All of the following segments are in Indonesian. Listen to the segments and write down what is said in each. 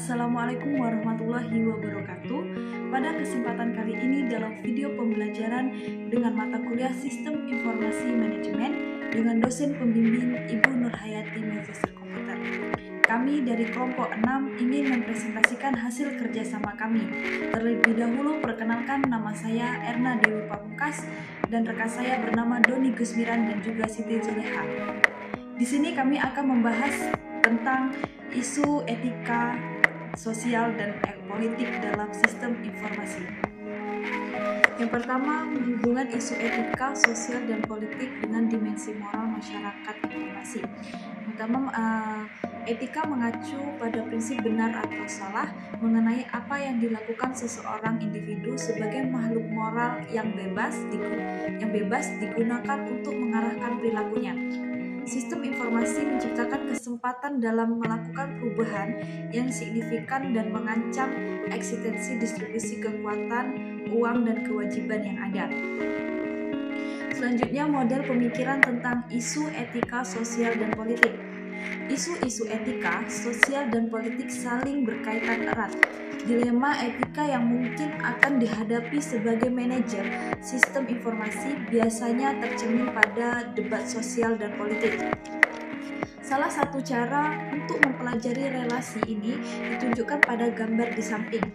Assalamualaikum warahmatullahi wabarakatuh. Pada kesempatan kali ini dalam video pembelajaran dengan mata kuliah Sistem Informasi Manajemen dengan dosen pembimbing Ibu Nurhayati Magister Komputer. Kami dari kelompok 6 ingin mempresentasikan hasil kerjasama kami. Terlebih dahulu perkenalkan, nama saya Erna Dewi Pamungkas dan rekan saya bernama Doni Gusmiran dan juga Siti Zuleha. Di sini kami akan membahas tentang isu etika, sosial, dan politik dalam sistem informasi. Yang pertama, menghubungkan isu etika, sosial, dan politik dengan dimensi moral masyarakat informasi. Pertama, etika mengacu pada prinsip benar atau salah mengenai apa yang dilakukan seseorang individu sebagai makhluk moral yang bebas digunakan untuk mengarahkan perilakunya. Sistem informasi menciptakan kesempatan dalam melakukan perubahan yang signifikan dan mengancam eksistensi distribusi kekuatan, uang, dan kewajiban yang ada. Selanjutnya, model pemikiran tentang isu etika, sosial, dan politik. Isu-isu etika, sosial, dan politik saling berkaitan erat. Dilema etika yang mungkin akan dihadapi sebagai manajer sistem informasi biasanya tercermin pada debat sosial dan politik. Salah satu cara untuk mempelajari relasi ini ditunjukkan pada gambar di samping.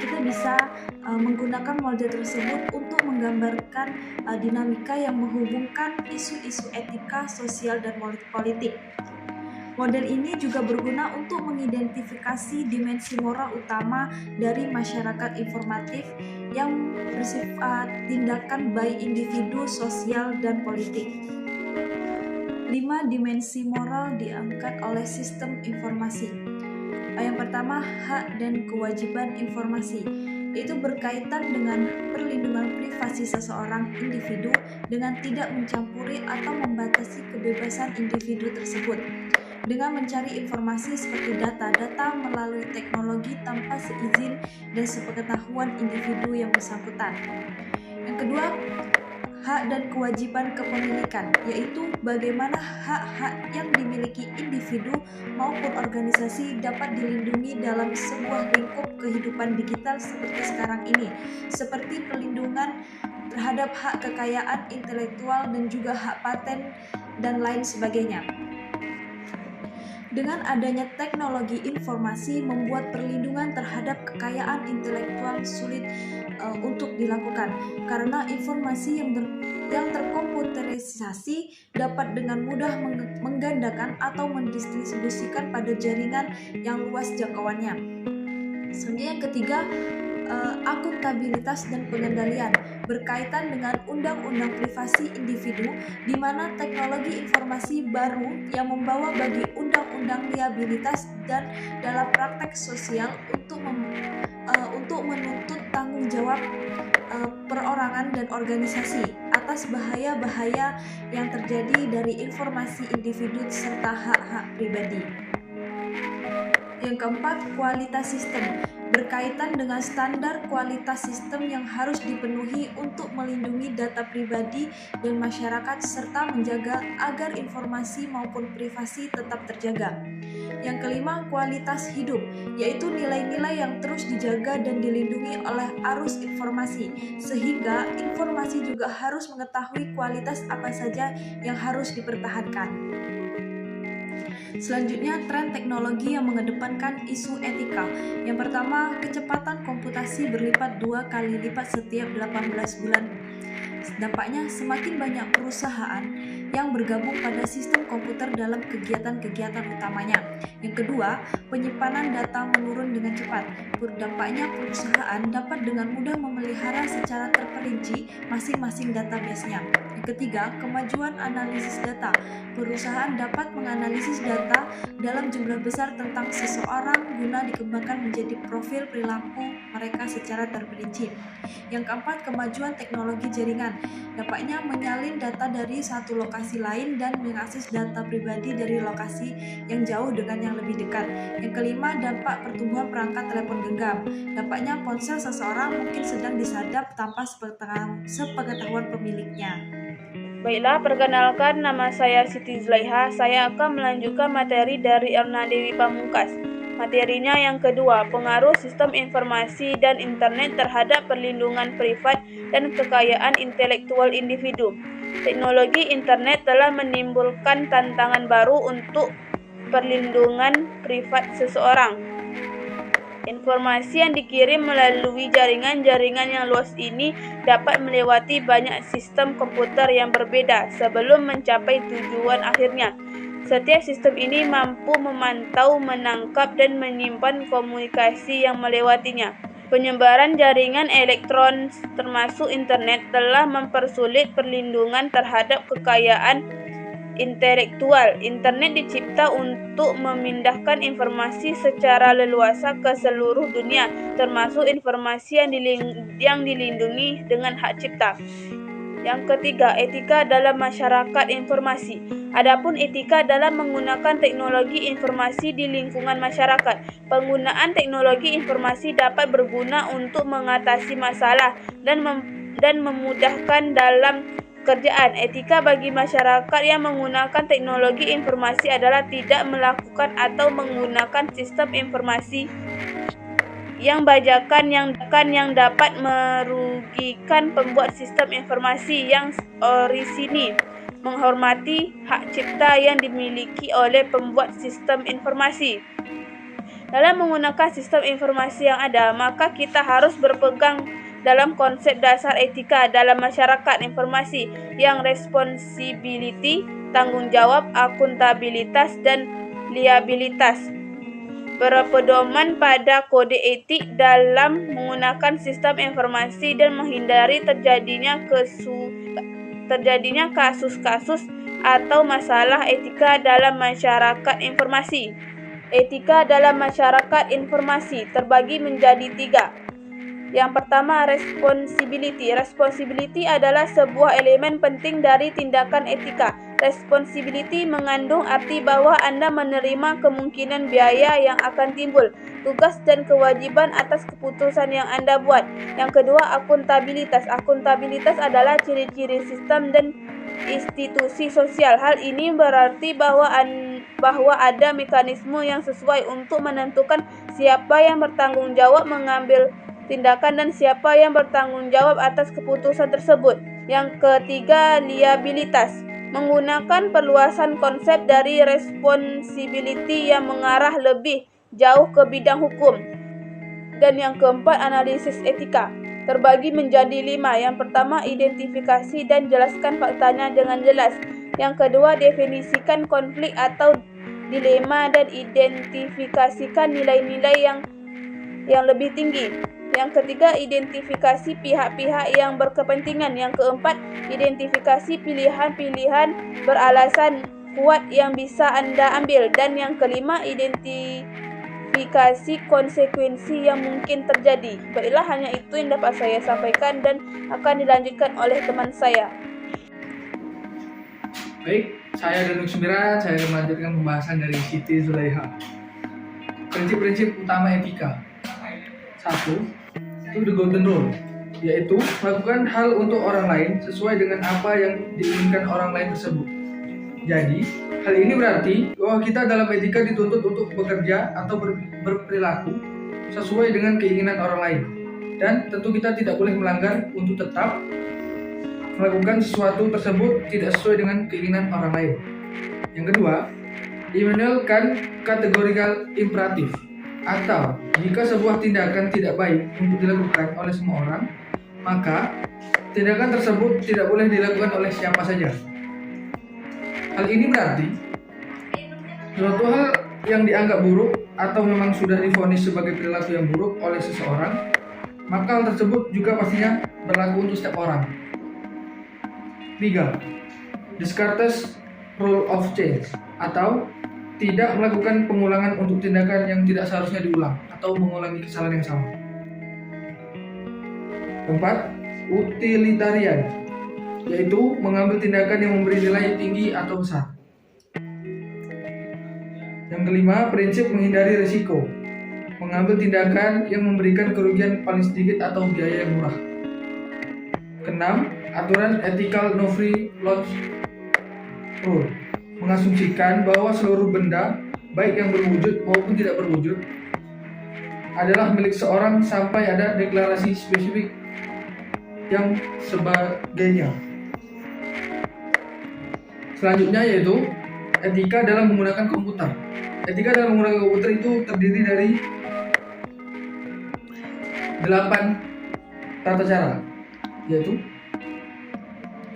Kita bisa menggunakan model tersebut untuk menggambarkan dinamika yang menghubungkan isu-isu etika, sosial, dan politik. Model ini juga berguna untuk mengidentifikasi dimensi moral utama dari masyarakat informatif yang bersifat tindakan baik individu, sosial, dan politik. 5 dimensi moral diangkat oleh sistem informasi. Yang pertama, hak dan kewajiban informasi, yaitu berkaitan dengan perlindungan privasi seseorang individu dengan tidak mencampuri atau membatasi kebebasan individu tersebut. Dengan mencari informasi seperti data-data melalui teknologi tanpa seizin dan sepengetahuan individu yang bersangkutan. Yang kedua, hak dan kewajiban kepemilikan, yaitu bagaimana hak-hak yang dimiliki individu maupun organisasi dapat dilindungi dalam sebuah lingkup kehidupan digital seperti sekarang ini, seperti perlindungan terhadap hak kekayaan intelektual dan juga hak paten dan lain sebagainya. Dengan adanya teknologi informasi membuat perlindungan terhadap kekayaan intelektual sulit untuk dilakukan karena informasi yang terkomputerisasi dapat dengan mudah menggandakan atau mendistribusikan pada jaringan yang luas jangkauannya. Selanjutnya yang ketiga, akuntabilitas dan pengendalian berkaitan dengan undang-undang privasi individu, di mana teknologi informasi baru yang membawa bagi undang-undang liabilitas dan dalam praktek sosial untuk menuntut tanggung jawab perorangan dan organisasi atas bahaya-bahaya yang terjadi dari informasi individu serta hak-hak pribadi. Yang keempat, kualitas sistem berkaitan dengan standar kualitas sistem yang harus dipenuhi untuk melindungi data pribadi dan masyarakat serta menjaga agar informasi maupun privasi tetap terjaga. Yang kelima, kualitas hidup, yaitu nilai-nilai yang terus dijaga dan dilindungi oleh arus informasi, sehingga informasi juga harus mengetahui kualitas apa saja yang harus dipertahankan. Selanjutnya, tren teknologi yang mengedepankan isu etika. Yang pertama, kecepatan komputasi berlipat 2 kali lipat setiap 18 bulan. Dampaknya, semakin banyak perusahaan yang bergabung pada sistem komputer dalam kegiatan-kegiatan utamanya. Yang kedua, penyimpanan data menurun dengan cepat. Dampaknya, perusahaan dapat dengan mudah memelihara secara terperinci masing-masing database-nya. Yang ketiga, kemajuan analisis data. Perusahaan dapat menganalisis data dalam jumlah besar tentang seseorang guna dikembangkan menjadi profil perilaku mereka secara terperinci. Yang keempat, kemajuan teknologi jaringan. Dampaknya menyalin data dari satu lokasi lain dan mengakses data pribadi dari lokasi yang jauh dengan yang lebih dekat. Yang kelima, dampak pertumbuhan perangkat telepon genggam. Dampaknya ponsel seseorang mungkin sedang disadap tanpa sepengetahuan pemiliknya. Baiklah, perkenalkan, nama saya Siti Zuleha. Saya akan melanjutkan materi dari Erna Dewi Pamungkas. materinya yang kedua, pengaruh sistem informasi dan internet terhadap perlindungan privat dan kekayaan intelektual individu. Teknologi internet telah menimbulkan tantangan baru untuk perlindungan privat seseorang. Informasi yang dikirim melalui jaringan-jaringan yang luas ini dapat melewati banyak sistem komputer yang berbeda sebelum mencapai tujuan akhirnya. Setiap sistem ini mampu memantau, menangkap, dan menyimpan komunikasi yang melewatinya. Penyebaran jaringan elektron termasuk internet telah mempersulit perlindungan terhadap kekayaan intelektual. Internet dicipta untuk memindahkan informasi secara leluasa ke seluruh dunia, termasuk informasi yang dilindungi dengan hak cipta. Yang ketiga, etika dalam masyarakat informasi. Adapun etika dalam menggunakan teknologi informasi di lingkungan masyarakat. Penggunaan teknologi informasi dapat berguna untuk mengatasi masalah dan memudahkan dalam pekerjaan. Etika bagi masyarakat yang menggunakan teknologi informasi adalah tidak melakukan atau menggunakan sistem informasi yang bajakan yang dapat merugikan pembuat sistem informasi yang orisinil, menghormati hak cipta yang dimiliki oleh pembuat sistem informasi. Dalam menggunakan sistem informasi yang ada, maka kita harus berpegang dalam konsep dasar etika dalam masyarakat informasi yang responsibility, tanggung jawab, akuntabilitas, dan liabilitas. Berpedoman pada kode etik dalam menggunakan sistem informasi dan menghindari terjadinya kasus-kasus atau masalah etika dalam masyarakat informasi. Etika dalam masyarakat informasi terbagi menjadi 3. Yang pertama, responsibility. Responsibility adalah sebuah elemen penting dari tindakan etika. Responsibility mengandung arti bahwa Anda menerima kemungkinan biaya yang akan timbul, tugas dan kewajiban atas keputusan yang Anda buat. Yang kedua, akuntabilitas. Akuntabilitas adalah ciri-ciri sistem dan institusi sosial. Hal ini berarti bahwa ada mekanisme yang sesuai untuk menentukan siapa yang bertanggung jawab mengambil tindakan dan siapa yang bertanggung jawab atas keputusan tersebut. Yang ketiga, liabilitas. Menggunakan perluasan konsep dari responsibility yang mengarah lebih jauh ke bidang hukum. Dan yang keempat, analisis etika. Terbagi menjadi 5. Yang pertama, identifikasi dan jelaskan faktanya dengan jelas. Yang kedua, definisikan konflik atau dilema dan identifikasikan nilai-nilai yang lebih tinggi. Yang ketiga, identifikasi pihak-pihak yang berkepentingan. Yang keempat, identifikasi pilihan-pilihan beralasan kuat yang bisa Anda ambil. Dan yang kelima, identifikasi konsekuensi yang mungkin terjadi. Baiklah, hanya itu yang dapat saya sampaikan dan akan dilanjutkan oleh teman saya. Baik, saya Danung Sumira, saya akan melanjutkan pembahasan dari Siti Zulaiha. Prinsip-prinsip utama etika. 1. Itu the golden rule, yaitu melakukan hal untuk orang lain sesuai dengan apa yang diinginkan orang lain tersebut. Jadi, hal ini berarti bahwa kita dalam etika dituntut untuk bekerja atau berperilaku sesuai dengan keinginan orang lain. Dan tentu kita tidak boleh melanggar untuk tetap melakukan sesuatu tersebut tidak sesuai dengan keinginan orang lain. Yang kedua, Immanuel Kant kategorical imperatif, atau jika sebuah tindakan tidak baik untuk dilakukan oleh semua orang, maka tindakan tersebut tidak boleh dilakukan oleh siapa saja. Hal ini berarti suatu hal yang dianggap buruk atau memang sudah divonis sebagai perilaku yang buruk oleh seseorang, maka hal tersebut juga pastinya berlaku untuk setiap orang. 3. Descartes rule of change, atau tidak melakukan pengulangan untuk tindakan yang tidak seharusnya diulang atau mengulangi kesalahan yang sama. 4. Utilitarian, yaitu mengambil tindakan yang memberi nilai tinggi atau besar. Yang kelima, prinsip menghindari risiko, mengambil tindakan yang memberikan kerugian paling sedikit atau biaya yang murah. Keenam, aturan ethical no free lunch rule, mengasumsikan bahwa seluruh benda baik yang berwujud maupun tidak berwujud, adalah milik seorang sampai ada deklarasi spesifik yang sebagainya. Selanjutnya yaitu etika dalam menggunakan komputer. Etika dalam menggunakan komputer itu terdiri dari 8 tata cara, yaitu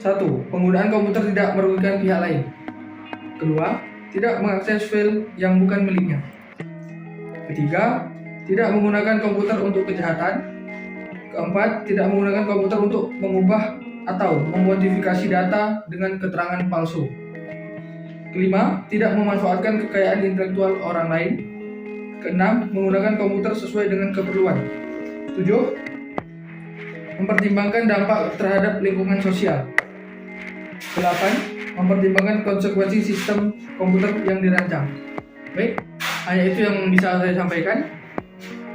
1. Penggunaan komputer tidak merugikan pihak lain. 2. Tidak mengakses file yang bukan miliknya. 3. Tidak menggunakan komputer untuk kejahatan. 4. Tidak menggunakan komputer untuk mengubah atau memodifikasi data dengan keterangan palsu. 5. Tidak memanfaatkan kekayaan intelektual orang lain. 6. Menggunakan komputer sesuai dengan keperluan. 7. Mempertimbangkan dampak terhadap lingkungan sosial. 8. Mempertimbangkan konsekuensi sistem komputer yang dirancang. Baik, hanya itu yang bisa saya sampaikan.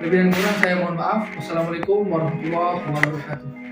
Lebih dan kurang saya mohon maaf. Wassalamualaikum warahmatullahi wabarakatuh.